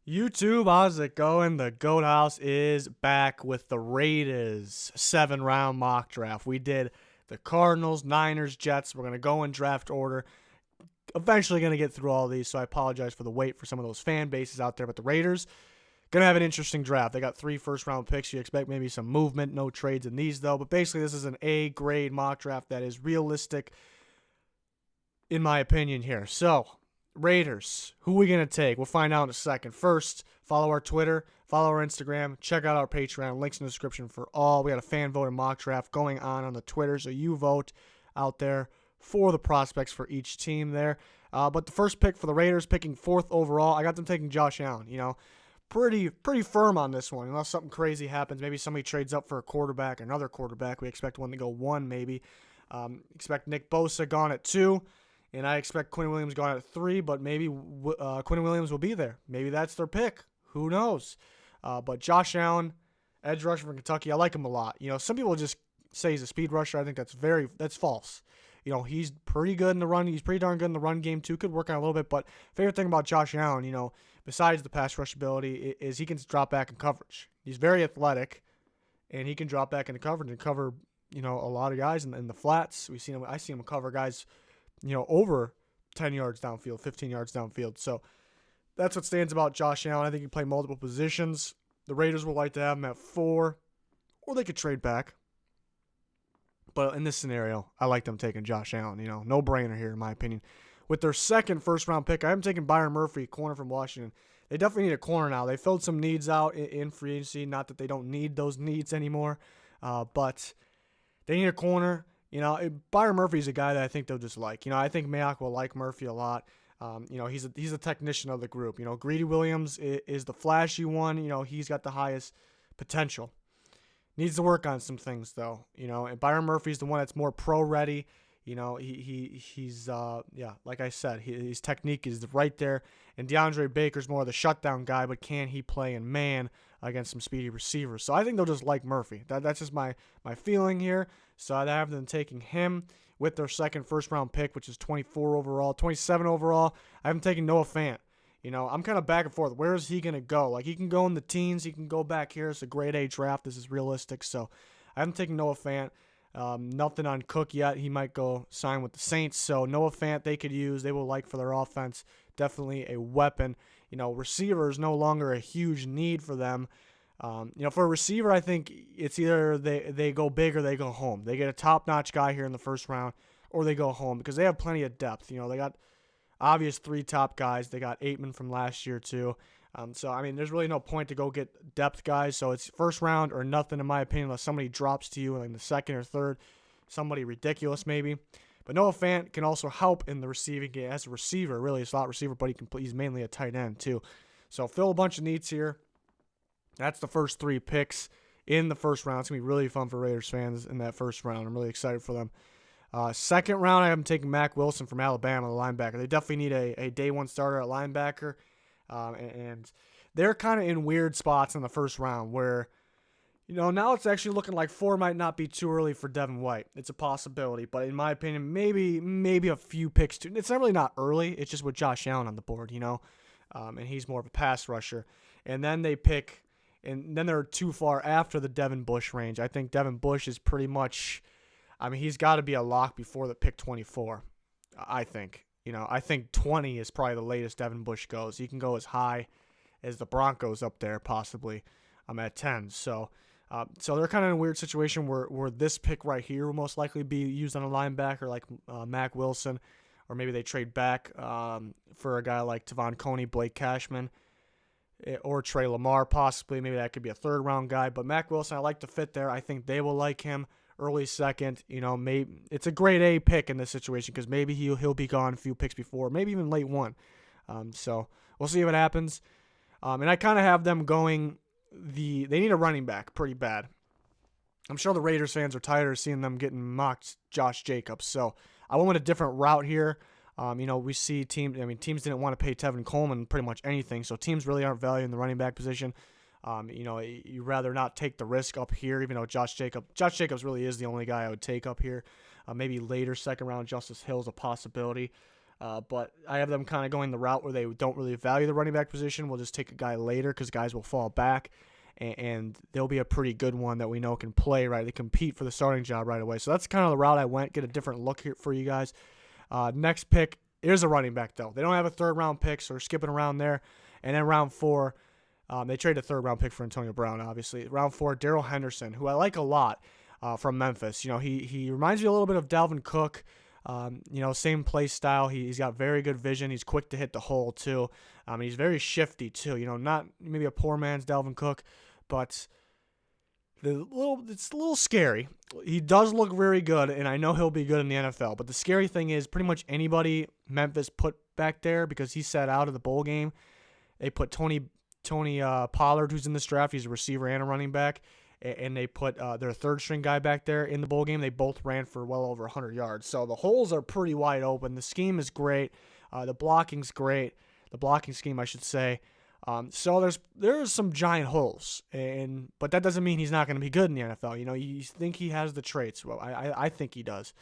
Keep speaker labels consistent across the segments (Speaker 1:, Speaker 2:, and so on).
Speaker 1: YouTube, how's it going? The Goat House is back with the Raiders 7-round mock draft. We did the Cardinals, Niners, Jets. We're going to go in draft order. Eventually going to get through all these, so I apologize for the wait for some of those fan bases out there. But the Raiders, going to have an interesting draft. They got 3 first-round picks. You expect maybe some movement, no trades in these, though. But basically, this is an A-grade mock draft that is realistic, in my opinion, here. So, Raiders, who are we going to take? We'll find out in a second. First, follow our Twitter, follow our Instagram, check out our Patreon. Links in the description for all. We got a fan voted mock draft going on the Twitter, so you vote out there for the prospects for each team there. But the first pick for the Raiders, picking 4th overall, I got them taking Josh Allen. Pretty firm on this one, unless something crazy happens. Maybe somebody trades up for a quarterback, another quarterback. We expect one to go 1 maybe. Expect Nick Bosa gone at 2. And I expect Quinnen Williams gone at 3, but maybe Quinnen Williams will be there. Maybe that's their pick. Who knows? But Josh Allen, edge rusher from Kentucky, I like him a lot. Some people just say he's a speed rusher. I think that's false. He's pretty good in the run. He's pretty darn good in the run game too. Could work on a little bit. But favorite thing about Josh Allen, besides the pass rush ability, is he can drop back in coverage. He's very athletic, and he can drop back into coverage and cover, a lot of guys in the flats. I see him cover guys over 10 yards downfield, 15 yards downfield. So that's what stands about Josh Allen. I think he can play multiple positions. The Raiders would like to have him at 4, or they could trade back. But in this scenario, I like them taking Josh Allen. No brainer here, in my opinion. With their second first-round pick, I am taking Byron Murphy, corner from Washington. They definitely need a corner now. They filled some needs out in free agency. Not that they don't need those needs anymore, but they need a corner. Byron Murphy's a guy that I think they'll just like. I think Mayock will like Murphy a lot. He's a technician of the group. Greedy Williams is the flashy one. He's got the highest potential. Needs to work on some things, though. And Byron Murphy's the one that's more pro-ready. He's like I said, his technique is right there. And DeAndre Baker's more of the shutdown guy, but can he play in man against some speedy receivers? So I think they'll just like Murphy. That's just my feeling here. So I have them taking him with their second first-round pick, which is 24 overall, 27 overall. I have them taking Noah Fant. I'm kind of back and forth. Where is he going to go? He can go in the teens. He can go back here. It's a grade A draft. This is realistic. So I haven't taken Noah Fant. Nothing on Cook yet. He might go sign with the Saints. So Noah Fant they could use. They will like for their offense. Definitely a weapon. Receiver is no longer a huge need for them. For a receiver, I think it's either they go big or they go home. They get a top-notch guy here in the first round, or they go home because they have plenty of depth. They got obvious 3 top guys. They got Aitman from last year too. There's really no point to go get depth guys. So it's first round or nothing, in my opinion, unless somebody drops to you in the second or third, somebody ridiculous maybe. But Noah Fant can also help in the receiving game as a receiver, really a slot receiver, but he's mainly a tight end too. So fill a bunch of needs here. That's the first 3 picks in the first round. It's going to be really fun for Raiders fans in that first round. I'm really excited for them. Second round, I have them taking Mac Wilson from Alabama, the linebacker. They definitely need a day 1 starter at linebacker. And they're kind of in weird spots in the first round where, now it's actually looking like 4 might not be too early for Devin White. It's a possibility. But in my opinion, maybe a few picks too. It's not really not early. It's just with Josh Allen on the board, and he's more of a pass rusher. And then they pick... And then they're too far after the Devin Bush range. I think Devin Bush is pretty much, he's got to be a lock before the pick 24, I think. I think 20 is probably the latest Devin Bush goes. He can go as high as the Broncos up there, possibly. I'm at 10. So they're kind of in a weird situation where this pick right here will most likely be used on a linebacker like Mac Wilson, or maybe they trade back for a guy like Tavon Coney, Blake Cashman, or Trey Lamar, possibly. Maybe that could be a third-round guy. But Mac Wilson, I like to fit there. I think they will like him early second. Maybe it's a grade A pick in this situation because maybe he'll be gone a few picks before, maybe even late 1. So we'll see what happens. And I kind of have them going they need a running back pretty bad. I'm sure the Raiders fans are tired of seeing them getting mocked Josh Jacobs. So I went with a different route here. We see teams didn't want to pay Tevin Coleman pretty much anything, so teams really aren't valuing the running back position. You rather not take the risk up here, even though Josh Jacobs really is the only guy I would take up here. Maybe later second round, Justice Hill's a possibility. But I have them kind of going the route where they don't really value the running back position. We'll just take a guy later because guys will fall back, and they'll be a pretty good one that we know can play, right? They compete for the starting job right away. So that's kind of the route I went, get a different look here for you guys. Next pick is a running back, though. They don't have a third-round pick, so we're skipping around there. And then round 4, they traded a third-round pick for Antonio Brown, obviously. Round 4, Darrell Henderson, who I like a lot from Memphis. He reminds me a little bit of Dalvin Cook. Same play style. He's got very good vision. He's quick to hit the hole, too. He's very shifty, too. Not maybe a poor man's Dalvin Cook, but it's a little scary. He does look very good, and I know he'll be good in the NFL. But the scary thing is pretty much anybody Memphis put back there, because he sat out of the bowl game, they put Tony Pollard, who's in this draft. He's a receiver and a running back. And they put their third-string guy back there in the bowl game. They both ran for well over 100 yards. So the holes are pretty wide open. The scheme is great. The blocking's great. The blocking scheme, I should say. So there's some giant holes. But that doesn't mean he's not going to be good in the NFL. You think he has the traits. Well, I think he does.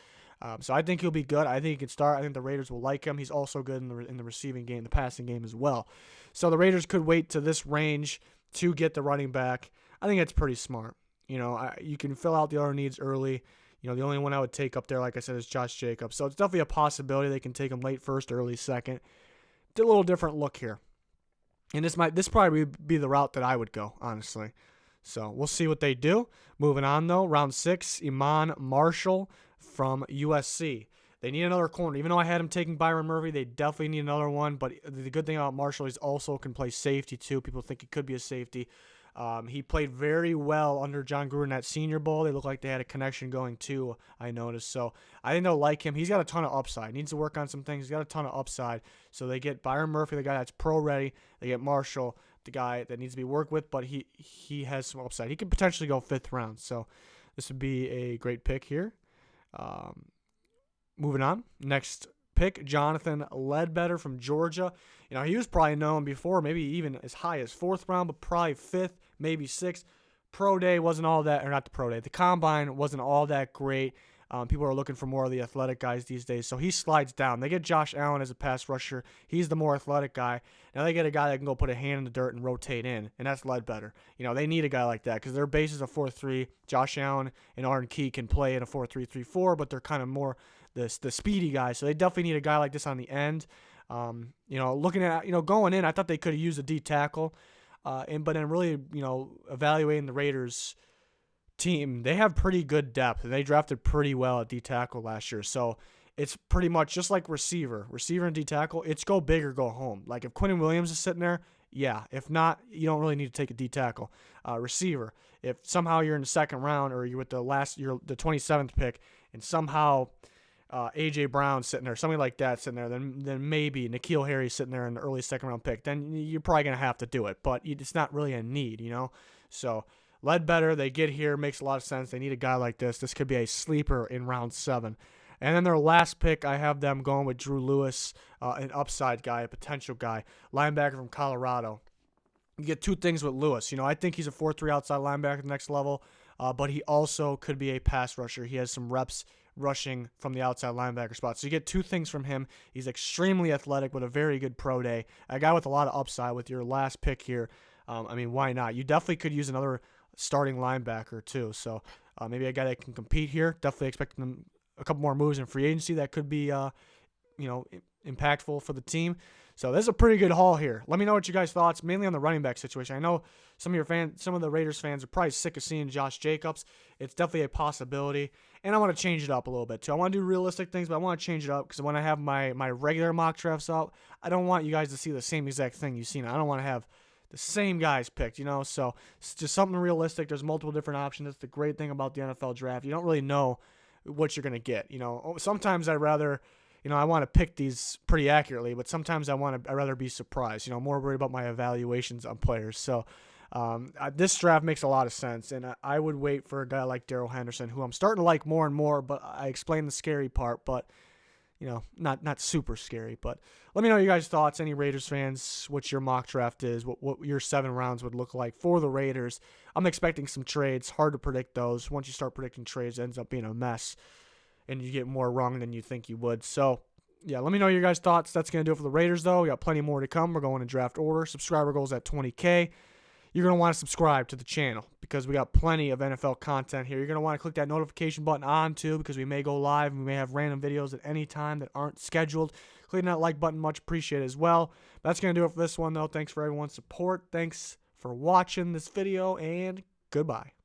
Speaker 1: So I think he'll be good. I think he can start. I think the Raiders will like him. He's also good in the receiving game, the passing game as well. So the Raiders could wait to this range to get the running back. I think that's pretty smart. You can fill out the other needs early. The only one I would take up there, like I said, is Josh Jacobs. So it's definitely a possibility they can take him late first, early second. Did a little different look here. And this probably be the route that I would go, honestly. So we'll see what they do. Moving on, though, round 6, IMAN MARSHALL from USC. They need another corner. Even though I had him taking Byron Murphy, they definitely need another one. But the good thing about Marshall is also can play safety, too. People think he could be a safety. He played very well under John Gruden at Senior Bowl. They look like they had a connection going too, I noticed. So I think they'll like him. He's got a ton of upside. Needs to work on some things. He's got a ton of upside. So they get Byron Murphy, the guy that's pro-ready. They get Marshall, the guy that needs to be worked with, but he has some upside. He could potentially go 5th round. So this would be a great pick here. Moving on. Next pick, Jonathan Ledbetter from Georgia. He was probably known before, maybe even as high as 4th round, but probably 5th, maybe 6th. Pro day wasn't all that, or not the pro day. The combine wasn't all that great. People are looking for more of the athletic guys these days, so he slides down. They get Josh Allen as a pass rusher. He's the more athletic guy. Now they get a guy that can go put a hand in the dirt and rotate in, and that's Ledbetter. They need a guy like that because their base is a 4-3. Josh Allen and Arden Key can play in a 4-3-3-4, but they're kind of more the speedy guys, so they definitely need a guy like this on the end. Looking at, going in, I thought they could have used a D tackle. But then really, evaluating the Raiders team, they have pretty good depth. They drafted pretty well at D tackle last year. So it's pretty much just like receiver and D tackle. It's go big or go home. Like if Quinnen Williams is sitting there, yeah. If not, you don't really need to take a D tackle. Receiver, if somehow you're in the 2nd round or you're with the 27th pick and somehow A.J. Brown sitting there, something like that sitting there, then maybe N'Keal Harry sitting there in the early 2nd round pick, then you're probably going to have to do it. But it's not really a need, So Ledbetter, they get here, makes a lot of sense. They need a guy like this. This could be a sleeper in round 7. And then their last pick, I have them going with Drew Lewis, an upside guy, a potential guy, linebacker from Colorado. You get 2 things with Lewis. I think he's a 4-3 outside linebacker at the next level, but he also could be a pass rusher. He has some reps rushing from the outside linebacker spot. So you get 2 things from him. He's extremely athletic with a very good pro day. A guy with a lot of upside with your last pick here. Why not? You definitely could use another starting linebacker too. So maybe a guy that can compete here. Definitely expecting them a couple more moves in free agency that could be impactful for the team. So this is a pretty good haul here. Let me know what you guys' thoughts, mainly on the running back situation. I know some of the Raiders fans are probably sick of seeing Josh Jacobs. It's definitely a possibility, and I want to change it up a little bit too. I want to do realistic things, but I want to change it up because when I have my regular mock drafts out, I don't want you guys to see the same exact thing you've seen. I don't want to have the same guys picked, So it's just something realistic. There's multiple different options. That's the great thing about the NFL draft. You don't really know what you're going to get. Sometimes I'd rather, I want to pick these pretty accurately, but sometimes I'd rather be surprised, more worried about my evaluations on players. So this draft makes a lot of sense, and I would wait for a guy like Darrell Henderson, who I'm starting to like more and more, but I explained the scary part, but not super scary. But let me know your guys' thoughts, any Raiders fans, what your mock draft is, what your 7 rounds would look like for the Raiders. I'm expecting some trades. Hard to predict those. Once you start predicting trades, it ends up being a mess, and you get more wrong than you think you would. So yeah, let me know your guys' thoughts. That's going to do it for the Raiders, though. We got plenty more to come. We're going in draft order. Subscriber goals at 20K. You're going to want to subscribe to the channel because we got plenty of NFL content here. You're going to want to click that notification button on, too, because we may go live and we may have random videos at any time that aren't scheduled. Clicking that like button, much appreciated as well. That's going to do it for this one, though. Thanks for everyone's support. Thanks for watching this video, and goodbye.